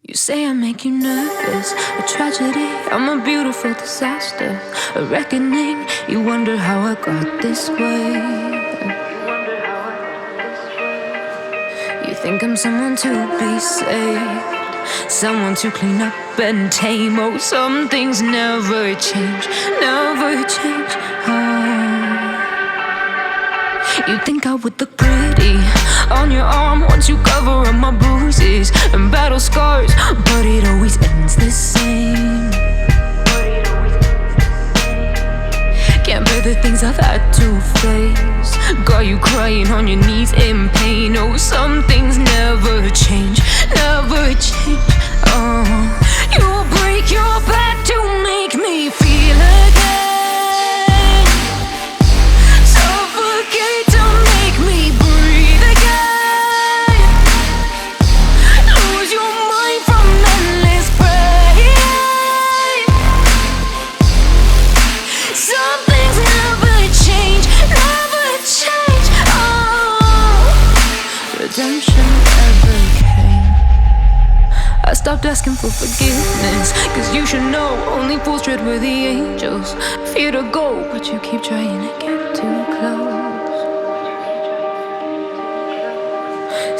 You say I make you nervous, a tragedy, I'm a beautiful disaster, a reckoning. You wonder how I got this way. You think I'm someone to be saved, someone to clean up and tame. Oh, some things never change, never change. You think I would look pretty on your arm once you cover up my bruises and battle scars, but it always ends the same. Can't bear the things I've had to face, got you crying on your knees in pain. Oh, some things never change, never change. You will break your back to make me feel again. I stopped asking for forgiveness, cause you should know only fools tread where the angels fear to go, but you keep trying to get too close.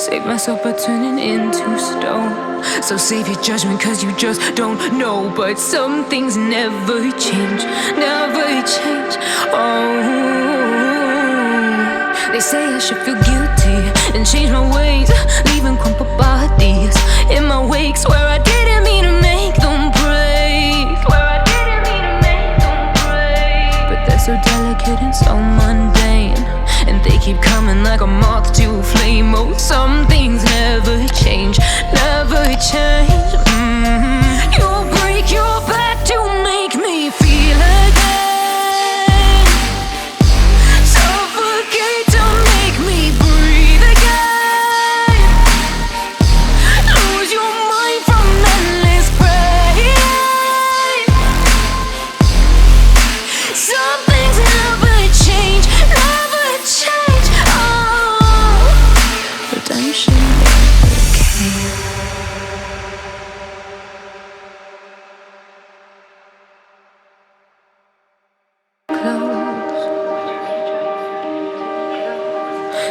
Save myself by turning into stone, so save your judgment cause you just don't know. But some things never change, never change. They say I should feel guilty and change my ways, leaving crumpled bodies in my wake. Swear I didn't mean to make them break, but they're so delicate and so mundane, and they keep coming like a moth to a flame. Oh, some things never change, never change. You'll break your back to make me feel again.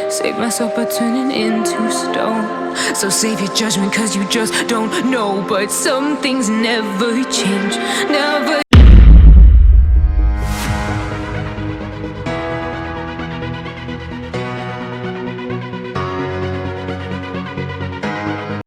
Save myself by turning into stone, so save your judgment cause you just don't know. But some things never change, never